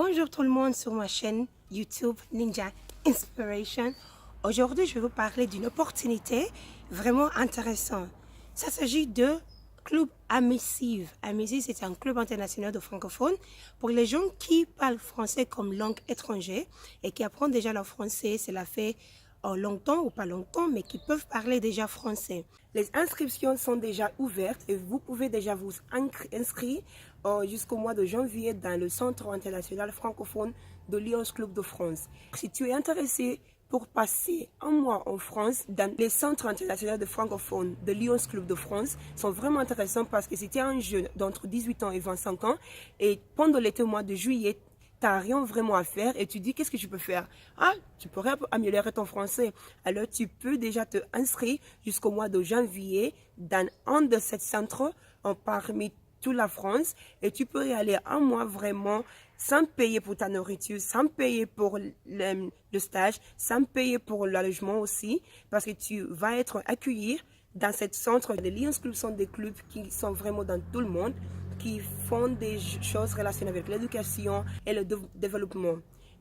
Bonjour tout le monde sur ma chaîne YouTube Ninja Inspiration. Aujourd'hui, je vais vous parler d'une opportunité vraiment intéressante. Ça s'agit de Club Amissive. Amissive, c'est un club international de francophones pour les gens qui parlent français comme langue étrangère et qui apprennent déjà le français. Cela fait longtemps ou pas longtemps, mais qui peuvent parler déjà français. Les inscriptions sont déjà ouvertes et vous pouvez déjà vous inscrire jusqu'au mois de janvier dans le Centre international francophone de Lions Club de France. Si tu es intéressé pour passer un mois en France, dans les centres internationaux de francophones de Lions Club de France sont vraiment intéressants parce que si tu es un jeune d'entre 18 ans et 25 ans et pendant l'été mois de juillet, tu n'as rien vraiment à faire et tu dis qu'est-ce que tu peux faire? Ah, tu pourrais améliorer ton français. Alors tu peux déjà te inscrire jusqu'au mois de janvier dans un de ces centres parmi toute la France et tu peux y aller un mois vraiment sans payer pour ta nourriture, sans payer pour le stage, sans payer pour le logement aussi parce que tu vas être accueilli dans ce centre. Les Lions Club sont des clubs qui sont vraiment dans tout le monde, qui font des choses relationnées avec l'éducation et le développement.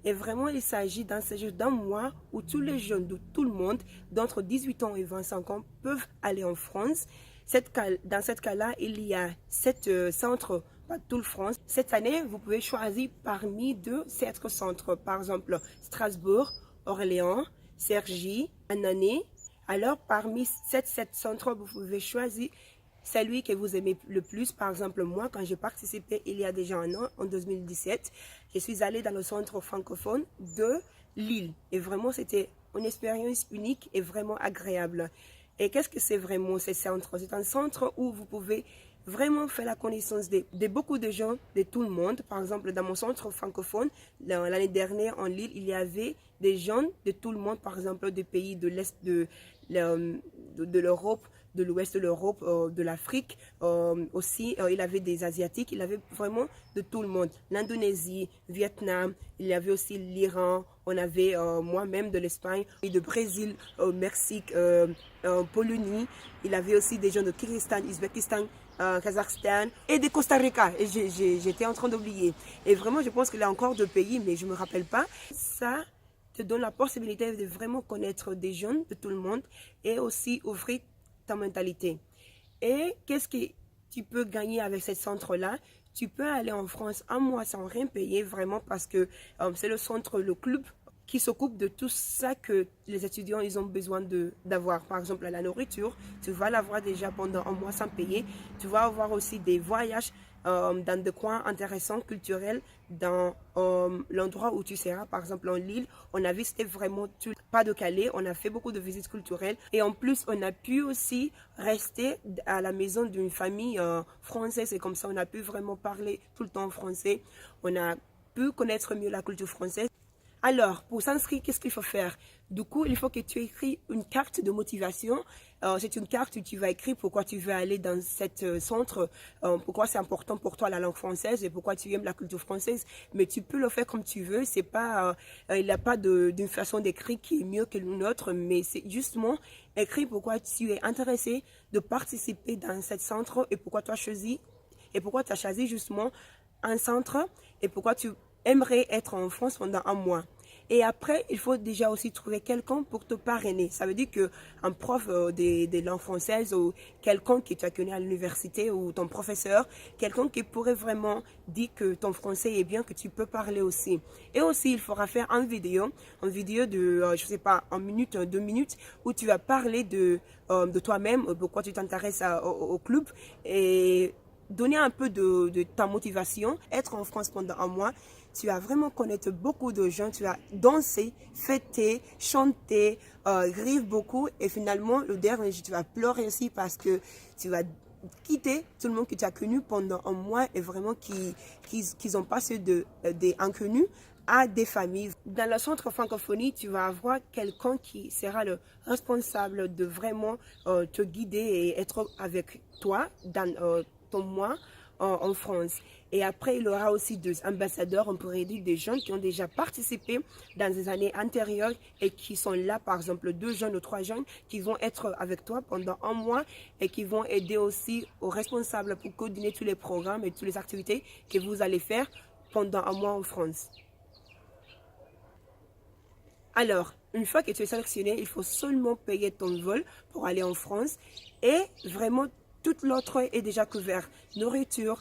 Et vraiment, il s'agit d'un séjour d'un mois où tous les jeunes de tout le monde, d'entre 18 ans et 25 ans, peuvent aller en France. Dans ce cas-là, il y a 7 centres par toute France. Cette année, vous pouvez choisir parmi ces centres, par exemple Strasbourg, Orléans, Cergy, Annonay. Alors, parmi ces 7 centres, vous pouvez choisir celui que vous aimez le plus. Par exemple, moi, quand j'ai participé il y a déjà un an, en 2017, je suis allée dans le centre francophone de Lille. Et vraiment, c'était une expérience unique et vraiment agréable. Et qu'est-ce que c'est vraiment ce centre? C'est un centre où vous pouvez vraiment faire la connaissance de beaucoup de gens, de tout le monde. Par exemple, dans mon centre francophone, l'année dernière en Lille, il y avait des gens de tout le monde, par exemple des pays de l'Est de l'Europe, de l'Ouest de l'Europe, de l'Afrique aussi. Il avait des Asiatiques, il avait vraiment de tout le monde. L'Indonésie, Vietnam, il y avait aussi l'Iran, on avait moi-même de l'Espagne, de Brésil, Mexique, Pologne. Il avait aussi des gens de Kyrgyzstan, Ouzbékistan, Kazakhstan et de Costa Rica. Et j'étais en train d'oublier. Et vraiment, je pense qu'il y a encore 2 pays, mais je ne me rappelle pas. Ça te donne la possibilité de vraiment connaître des jeunes de tout le monde et aussi ouvrir ta mentalité. Et qu'est-ce que tu peux gagner avec ce centre-là? Tu peux aller en France un mois sans rien payer, vraiment, parce que c'est le centre, le club qui s'occupe de tout ça que les étudiants ils ont besoin d'avoir. Par exemple, la nourriture, tu vas l'avoir déjà pendant un mois sans payer. Tu vas avoir aussi des voyages dans des coins intéressants, culturels, dans l'endroit où tu seras. Par exemple, en Lille, on a visité vraiment tout pas de Calais, on a fait beaucoup de visites culturelles et en plus, on a pu aussi rester à la maison d'une famille française et comme ça, on a pu vraiment parler tout le temps français. On a pu connaître mieux la culture française. Alors, pour s'inscrire, qu'est-ce qu'il faut faire? Du coup, il faut que tu écris une carte de motivation. C'est une carte où tu vas écrire pourquoi tu veux aller dans ce centre, pourquoi c'est important pour toi la langue française et pourquoi tu aimes la culture française. Mais tu peux le faire comme tu veux. C'est pas, il n'y a pas d'une façon d'écrire qui est mieux que l'une autre, mais c'est justement écrire pourquoi tu es intéressé de participer dans ce centre et pourquoi tu as choisi justement un centre et pourquoi tu aimerais être en France pendant un mois. Et après, il faut déjà aussi trouver quelqu'un pour te parrainer. Ça veut dire qu'un prof de langue française ou quelqu'un qui t'a connu à l'université ou ton professeur, quelqu'un qui pourrait vraiment dire que ton français est bien, que tu peux parler aussi. Et aussi, il faudra faire une vidéo de, je sais pas, 1 minute, 2 minutes, où tu vas parler de toi-même, pourquoi tu t'intéresses au club et donner un peu de ta motivation. Être en France pendant un mois, tu vas vraiment connaître beaucoup de gens, tu vas danser, fêter, chanter, rire beaucoup et finalement, le dernier jour, tu vas pleurer aussi parce que tu vas quitter tout le monde que tu as connu pendant un mois et vraiment qu'ils ont passé des inconnus à des familles. Dans le centre francophonie, tu vas avoir quelqu'un qui sera le responsable de vraiment te guider et être avec toi dans ton mois en France. Et après, il y aura aussi 2 ambassadeurs, on pourrait dire des gens qui ont déjà participé dans des années antérieures et qui sont là, par exemple 2 jeunes ou 3 jeunes qui vont être avec toi pendant un mois et qui vont aider aussi aux responsables pour coordonner tous les programmes et toutes les activités que vous allez faire pendant un mois en France. Alors, une fois que tu es sélectionné, il faut seulement payer ton vol pour aller en France et vraiment tout l'autre est déjà couvert. Nourriture,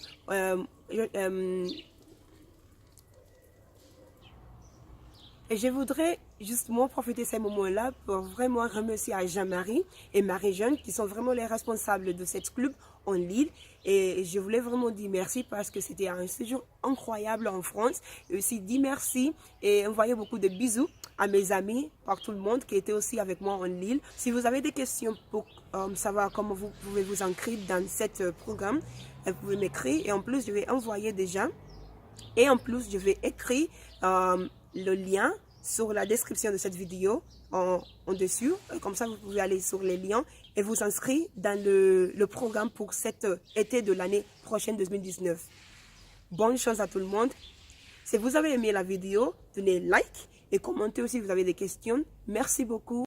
et je voudrais justement profiter de ces moments-là pour vraiment remercier à Jean-Marie et Marie-Jeanne qui sont vraiment les responsables de cette club en Lille. Et je voulais vraiment dire merci parce que c'était un séjour incroyable en France. Et aussi dire merci et envoyer beaucoup de bisous à mes amis, par tout le monde qui étaient aussi avec moi en Lille. Si vous avez des questions pour savoir comment vous pouvez vous inscrire dans ce programme, vous pouvez m'écrire. Et en plus, je vais envoyer déjà. Et en plus, je vais écrire le lien sur la description de cette vidéo en dessus. Comme ça, vous pouvez aller sur les liens et vous inscrire dans le programme pour cet été de l'année prochaine 2019. Bonne chance à tout le monde. Si vous avez aimé la vidéo, donnez like et commentez aussi si vous avez des questions. Merci beaucoup.